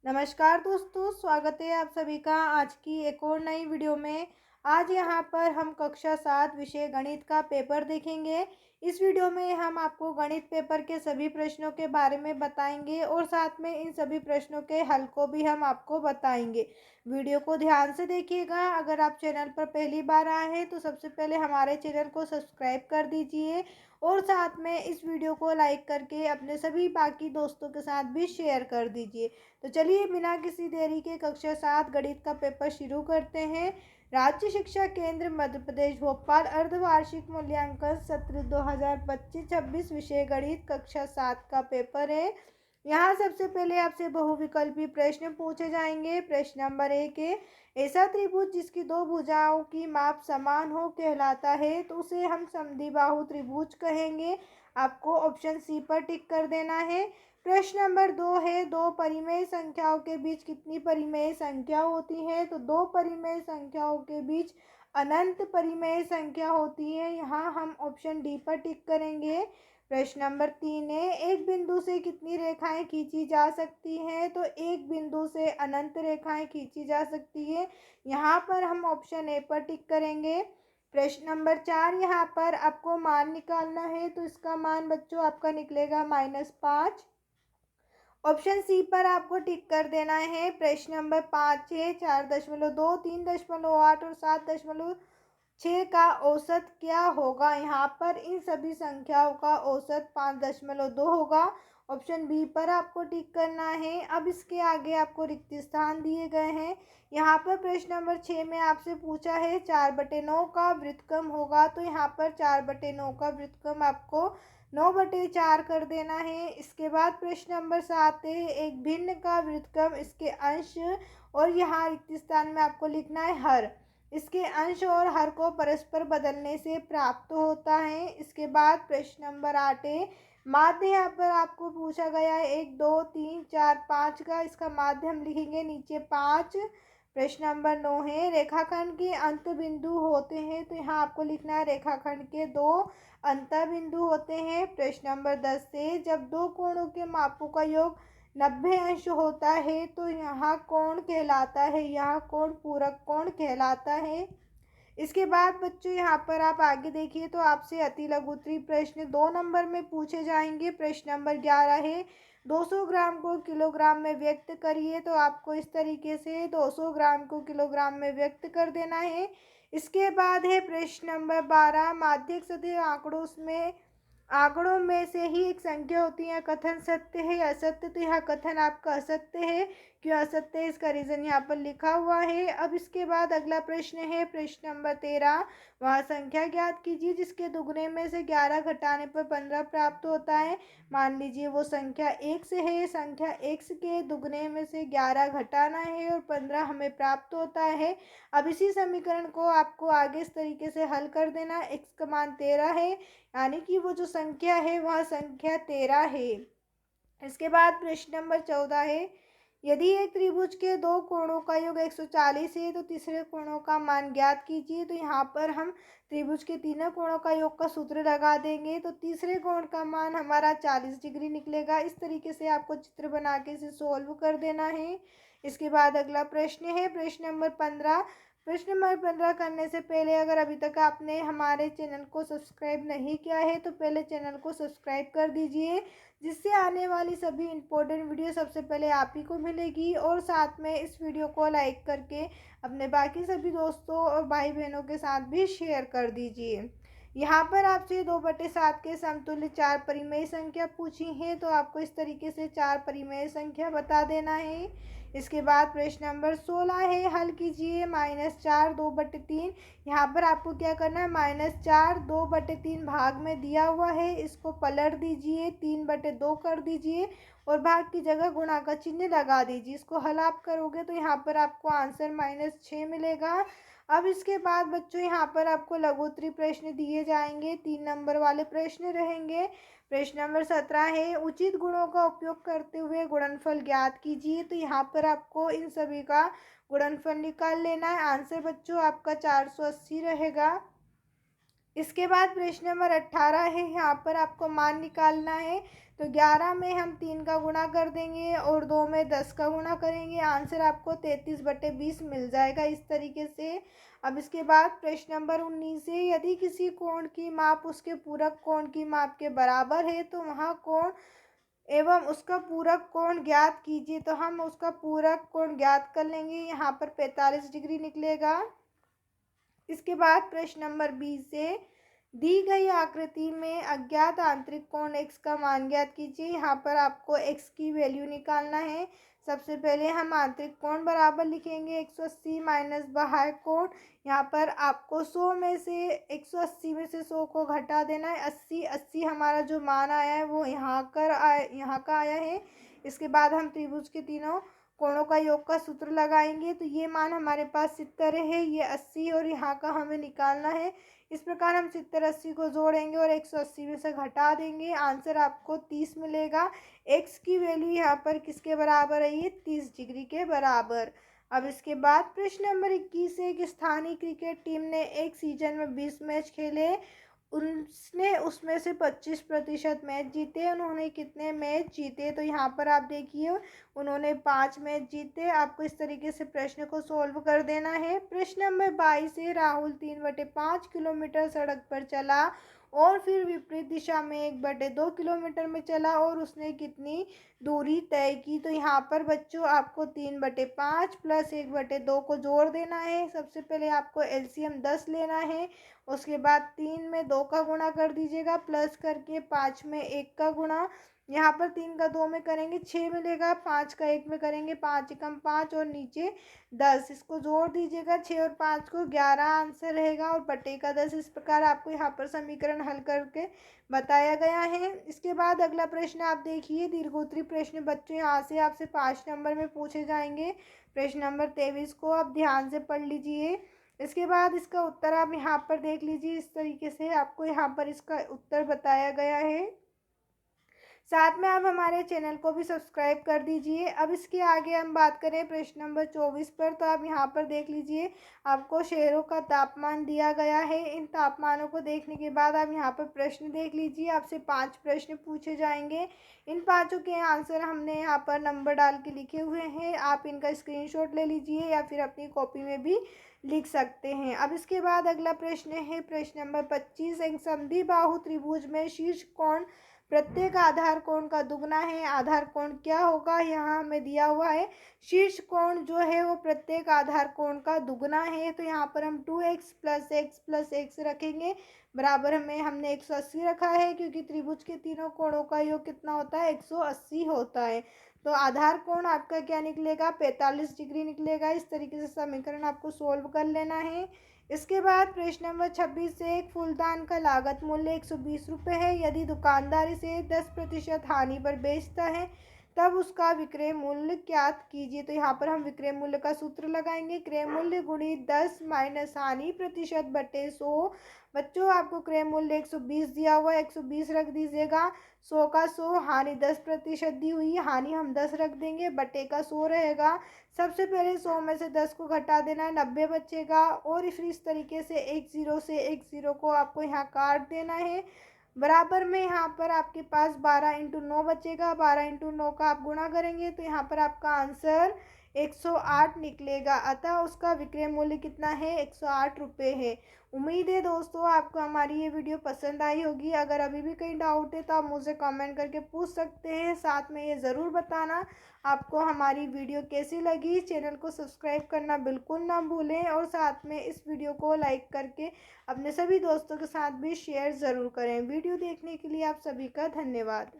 नमस्कार दोस्तों, स्वागत है आप सभी का आज की एक और नई वीडियो में। आज यहाँ पर हम कक्षा 7 विषय गणित का पेपर देखेंगे। इस वीडियो में हम आपको गणित पेपर के सभी प्रश्नों के बारे में बताएंगे और साथ में इन सभी प्रश्नों के हल को भी हम आपको बताएंगे। वीडियो को ध्यान से देखिएगा। अगर आप चैनल पर पहली बार आए हैं तो सबसे पहले हमारे चैनल को सब्सक्राइब कर दीजिए और साथ में इस वीडियो को लाइक करके अपने सभी बाकी दोस्तों के साथ भी शेयर कर दीजिए। तो चलिए बिना किसी देरी के कक्षा 7 गणित का पेपर शुरू करते हैं। राज्य शिक्षा केंद्र मध्य प्रदेश भोपाल अर्धवार्षिक मूल्यांकन सत्र 2025-26 विषय गणित कक्षा 7 का पेपर है। यहाँ सबसे पहले आपसे बहुविकल्पी प्रश्न पूछे जाएंगे। प्रश्न नंबर 1 है, ऐसा त्रिभुज जिसकी दो भुजाओं की माप समान हो कहलाता है, तो उसे हम समद्विबाहु त्रिभुज कहेंगे। आपको ऑप्शन सी पर टिक कर देना है। प्रश्न नंबर 2 है, दो परिमेय संख्याओं के बीच कितनी परिमेय संख्या होती है, तो दो परिमेय संख्याओं के बीच अनंत परिमेय संख्या होती है। यहाँ हम ऑप्शन डी पर टिक करेंगे। प्रश्न नंबर 3 है, एक बिंदु से कितनी रेखाएं खींची जा सकती हैं, तो एक बिंदु से अनंत रेखाएं खींची जा सकती है। यहाँ पर हम ऑप्शन ए पर टिक करेंगे। प्रश्न नंबर 4, यहाँ पर आपको मान निकालना है, तो इसका मान बच्चों आपका निकलेगा -5। ऑप्शन सी पर आपको टिक कर देना है। प्रश्न नंबर 5 है, 4.2, 3.8 और 7.6 का औसत क्या होगा। यहाँ पर इन सभी संख्याओं का औसत 5.2 होगा। ऑप्शन बी पर आपको टिक करना है। अब इसके आगे आपको रिक्त स्थान दिए गए हैं। यहाँ पर प्रश्न नंबर 6 में आपसे पूछा है 4/9 का व्युत्क्रम होगा, तो यहाँ पर 4/9 का व्युत्क्रम आपको 9/4 कर देना है। इसके बाद प्रश्न नंबर 7 है, एक भिन्न का व्युत्क्रम इसके अंश और यहाँ रिक्त स्थान में आपको लिखना है हर। इसके अंश और हर को परस्पर बदलने से प्राप्त होता है। इसके बाद प्रश्न नंबर 8 है, माध्य यहाँ पर आपको पूछा गया है 1 2 3 4 5 का। इसका माध्य हम लिखेंगे नीचे 5। प्रश्न नंबर 9 है, रेखाखंड के अंत बिंदु होते हैं, तो यहाँ आपको लिखना है रेखाखंड के दो अंत बिंदु होते हैं। प्रश्न नंबर 10 से, जब दो कोणों के मापों का योग 90 अंश होता है, तो यहाँ कोण कहलाता है, यहाँ कोण पूरक कोण कहलाता है। इसके बाद बच्चों यहाँ पर आप आगे देखिए तो आपसे अति लघुत्तरीय प्रश्न 2 नंबर में पूछे जाएंगे। प्रश्न नंबर 11 है, 200 ग्राम को किलोग्राम में व्यक्त करिए, तो आपको इस तरीके से 200 ग्राम को किलोग्राम में व्यक्त कर देना है। इसके बाद है प्रश्न नंबर 12, माध्यक सतह आंकड़ों में से ही एक संख्या होती है, कथन सत्य है या असत्य, तो यह कथन आपका असत्य है। क्यों असत्य है इसका रीजन यहाँ पर लिखा हुआ है। अब इसके बाद अगला प्रश्न है प्रश्न नंबर 13, वह संख्या ज्ञात कीजिए जिसके दुगने में से 11 घटाने पर 15 प्राप्त होता है। मान लीजिए वो संख्या x है, संख्या x के दुगने में से 11 घटाना है और 15 हमें प्राप्त होता है। अब इसी समीकरण को आपको आगे इस तरीके से हल कर देना। x का मान 13 है, यानी कि वो जो संख्या है वह संख्या 13 है। इसके बाद प्रश्न नंबर 14 है, यदि एक त्रिभुज के दो कोणों का योग 140 है, तो तीसरे कोणों का मान ज्ञात कीजिए। तो यहाँ पर हम त्रिभुज के तीनों कोणों का योग का सूत्र लगा देंगे, तो तीसरे कोण का मान हमारा 40 डिग्री निकलेगा। इस तरीके से आपको चित्र बना के इसे सोल्व कर देना है। इसके बाद अगला प्रश्न है प्रश्न नंबर 15। प्रश्न नंबर 15 करने से पहले अगर अभी तक आपने हमारे चैनल को सब्सक्राइब नहीं किया है, तो पहले चैनल को सब्सक्राइब कर दीजिए, जिससे आने वाली सभी इम्पोर्टेंट वीडियो सबसे पहले आप ही को मिलेगी। और साथ में इस वीडियो को लाइक करके अपने बाकी सभी दोस्तों और भाई बहनों के साथ भी शेयर कर दीजिए। यहाँ पर आपसे 2/7 के समतुल्य 4 परिमेय संख्या पूछी है, तो आपको इस तरीके से 4 परिमेय संख्या बता देना है। इसके बाद प्रश्न नंबर 16 है, हल कीजिए -4 2/3। यहाँ पर आपको क्या करना है, -4 2/3 भाग में दिया हुआ है, इसको पलट दीजिए, 3/2 कर दीजिए और भाग की जगह गुणा का चिन्ह लगा दीजिए। इसको हल आप करोगे तो यहाँ पर आपको आंसर -6 मिलेगा। अब इसके बाद बच्चों यहाँ पर आपको लघुत्तरीय प्रश्न दिए जाएंगे, 3 नंबर वाले प्रश्न रहेंगे। प्रश्न नंबर 17 है, उचित गुणों का उपयोग करते हुए गुणनफल ज्ञात कीजिए। तो यहाँ पर आपको इन सभी का गुणनफल निकाल लेना है। आंसर बच्चों आपका 480 रहेगा। इसके बाद प्रश्न नंबर 18 है, यहाँ पर आपको मान निकालना है। तो 11 में हम 3 का गुणा कर देंगे और 2 में 10 का गुणा करेंगे। आंसर आपको 33/20 मिल जाएगा इस तरीके से। अब इसके बाद प्रश्न नंबर 19 है, यदि किसी कोण की माप उसके पूरक कोण की माप के बराबर है तो वहाँ कोण एवं उसका पूरक कोण ज्ञात कीजिए। तो हम उसका पूरक कोण ज्ञात कर लेंगे। यहाँ पर 45 डिग्री निकलेगा। इसके बाद प्रश्न नंबर 20 है, दी गई आकृति में अज्ञात आंतरिक कोण x का मान ज्ञात कीजिए। यहाँ पर आपको x की वैल्यू निकालना है। सबसे पहले हम आंतरिक कोण बराबर लिखेंगे 180 माइनस बाह्य कोण। यहाँ पर आपको 100 में से 180 में से 100 को घटा देना है। 80 हमारा जो मान आया है वो यहाँ का आया है। इसके बाद हम त्रिभुज के तीनों कोणों का योग का सूत्र लगाएंगे। तो ये मान हमारे पास 70 है, ये 80 और यहाँ का हमें निकालना है। इस प्रकार हम 70 80 को जोड़ेंगे और 180 में से घटा देंगे। आंसर आपको 30 मिलेगा। x की वैल्यू यहाँ पर किसके बराबर है, ये 30 डिग्री के बराबर। अब इसके बाद प्रश्न नंबर 21 है, एक स्थानीय क्रिकेट टीम ने एक सीजन में 20 मैच खेले, उसने उसमें से 25% मैच जीते। उन्होंने कितने मैच जीते? तो यहाँ पर आप देखिए उन्होंने 5 मैच जीते। आपको इस तरीके से प्रश्न को सॉल्व कर देना है। प्रश्न नंबर 22 है, राहुल 3/5 किलोमीटर सड़क पर चला और फिर विपरीत दिशा में 1/2 किलोमीटर में चला और उसने कितनी दूरी तय की? तो यहाँ पर बच्चों आपको 3/5 प्लस 1/2 को जोड़ देना है। सबसे पहले आपको एलसीएम 10 लेना है। उसके बाद 3 में 2 का गुणा कर दीजिएगा, प्लस करके 5 में 1 का गुणा। यहाँ पर 3 का 2 में करेंगे 6 मिलेगा, 5 का 1 में करेंगे 5 एकम 5 और नीचे 10। इसको जोड़ दीजिएगा 6 और 5 को, 11 आंसर रहेगा और बटे का 10। इस प्रकार आपको यहाँ पर समीकरण हल करके बताया गया है। इसके बाद अगला प्रश्न आप देखिए, दीर्घोत्तरी प्रश्न बच्चों यहाँ से आपसे 5 नंबर में पूछे जाएंगे। प्रश्न नंबर 23 को आप ध्यान से पढ़ लीजिए। इसके बाद इसका उत्तर आप यहाँ पर देख लीजिए। इस तरीके से आपको यहाँ पर इसका उत्तर बताया गया है। साथ में आप हमारे चैनल को भी सब्सक्राइब कर दीजिए। अब इसके आगे हम बात करें प्रश्न नंबर 24 पर। तो आप यहाँ पर देख लीजिए, आपको शहरों का तापमान दिया गया है। इन तापमानों को देखने के बाद आप यहाँ पर प्रश्न देख लीजिए। आपसे 5 प्रश्न पूछे जाएंगे। इन 5 के आंसर हमने यहाँ पर नंबर डाल के लिखे हुए हैं। आप इनका स्क्रीनशॉट ले लीजिए या फिर अपनी कॉपी में भी लिख सकते हैं। अब इसके बाद अगला प्रश्न है प्रश्न नंबर 25, एक समद्विबाहु त्रिभुज में शीर्ष कोण प्रत्येक आधार कोण का दुगना है। आधार कोण क्या होगा, यहाँ हमें दिया हुआ है शीर्ष कोण जो है वो प्रत्येक आधार कोण का दुगना है। तो यहाँ पर हम 2x प्लस x रखेंगे। बराबर में हमने 180 रखा है क्योंकि त्रिभुज के तीनों कोणों का योग कितना होता है, 180 होता है। तो आधार कोण आपका क्या निकलेगा, 45 डिग्री निकलेगा। इस तरीके से समीकरण आपको सोल्व कर लेना है। इसके बाद प्रश्न नंबर 26 से, एक फूलदान का लागत मूल्य 120 रुपये है। यदि दुकानदार इसे 10% हानि पर बेचता है तब उसका विक्रय मूल्य ज्ञात कीजिए। तो यहाँ पर हम विक्रय मूल्य का सूत्र लगाएंगे, क्रय मूल्य गुणी 10 माइनस हानि प्रतिशत बटे 100। बच्चों आपको क्रय मूल्य 120 दिया हुआ है, 120 रख दीजिएगा। 100 का 100, हानि 10% दी हुई है, हानि हम 10 रख देंगे, बटे का 100 रहेगा। सबसे पहले 100 में से 10 को घटा देना है, 90 बचेगा। और फिर इस तरीके से एक ज़ीरो को आपको यहाँ काट देना है। बराबर में यहाँ पर आपके पास 12 × 9 बचेगा। 12 × 9 का आप गुणा करेंगे तो यहाँ पर आपका आंसर 108 निकलेगा। अतः उसका विक्रय मूल्य कितना है, 108 रुपये है। उम्मीद है दोस्तों आपको हमारी ये वीडियो पसंद आई होगी। अगर अभी भी कहीं डाउट है तो आप मुझे कमेंट करके पूछ सकते हैं। साथ में ये ज़रूर बताना आपको हमारी वीडियो कैसी लगी। चैनल को सब्सक्राइब करना बिल्कुल ना भूलें और साथ में इस वीडियो को लाइक करके अपने सभी दोस्तों के साथ भी शेयर ज़रूर करें। वीडियो देखने के लिए आप सभी का धन्यवाद।